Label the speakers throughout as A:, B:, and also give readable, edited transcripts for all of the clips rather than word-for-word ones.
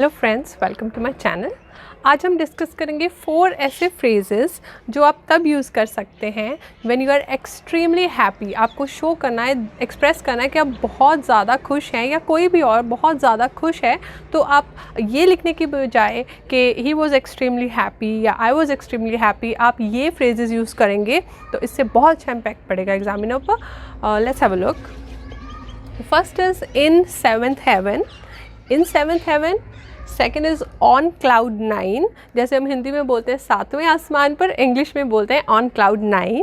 A: Hello friends, welcome to my channel. आज हम discuss करेंगे 4 ऐसे फ्रेजेस जो आप तब यूज़ कर सकते हैं when you are extremely happy. आपको शो करना है, एक्सप्रेस करना है कि आप बहुत ज़्यादा खुश हैं या कोई भी और बहुत ज़्यादा खुश है, तो आप ये लिखने की बजाय कि ही वॉज़ एक्सट्रीमली हैप्पी या आई वॉज़ एक्सट्रीमली हैप्पी, आप ये फ्रेजेस यूज़ करेंगे तो इससे बहुत अच्छा इम्पैक्ट पड़ेगा एग्जामिनर पर। Let's have a look. First is in seventh heaven. In seventh heaven. Second is on cloud 9, जैसे हम हिंदी में बोलते हैं सातवें आसमान पर, इंग्लिश में बोलते हैं on cloud 9।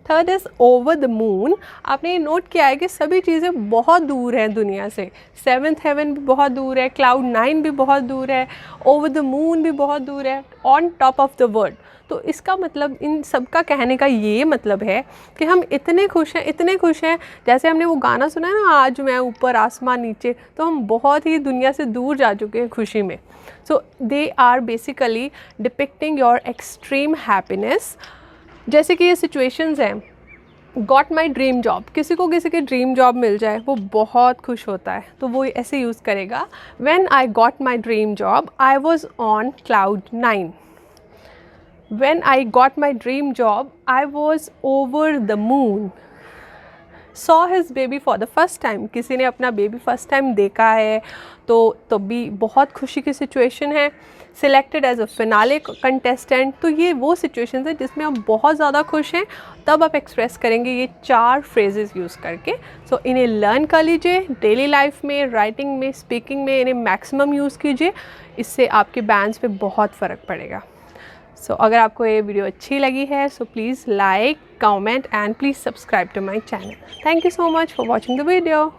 A: Third is over the moon. आपने ये नोट किया है कि सभी चीज़ें बहुत दूर हैं दुनिया से। सेवन्थ हेवन भी बहुत दूर है, क्लाउड 9 भी बहुत दूर है, ओवर द मून भी बहुत दूर है, on top of the world. तो इसका मतलब, इन सब का कहने का ये मतलब है कि हम इतने खुश हैं, इतने खुश हैं। जैसे हमने वो गाना सुना है ना, आज मैं ऊपर आसमान नीचे, तो हम बहुत ही दुनिया से दूर जा चुके हैं खुशी में। So they are basically depicting your extreme happiness. जैसे कि ये सिचुएशंस हैं, गॉट माई ड्रीम जॉब, किसी को किसी के ड्रीम जॉब मिल जाए वो बहुत खुश होता है, तो वो ऐसे यूज़ करेगा, when I got my dream job I was on cloud 9। When I got my dream job, I was over the moon. Saw his baby for the first time. किसी ने अपना बेबी फर्स्ट टाइम देखा है तो भी बहुत खुशी की सिचुएशन है। Selected as a finale contestant, तो ये वो सिचुएशन है जिसमें आप बहुत ज़्यादा खुश हैं, तब आप एक्सप्रेस करेंगे ये 4 फ्रेजेस यूज़ करके। सो इन्हें लर्न कर लीजिए, डेली लाइफ में, राइटिंग में, स्पीकिंग में इन्हें मैक्सिमम यूज़ कीजिए, इससे आपके बैंड्स पे बहुत फ़र्क पड़ेगा। सो अगर आपको ये वीडियो अच्छी लगी है so please like, comment and please subscribe to my channel. Thank you so much for watching the video.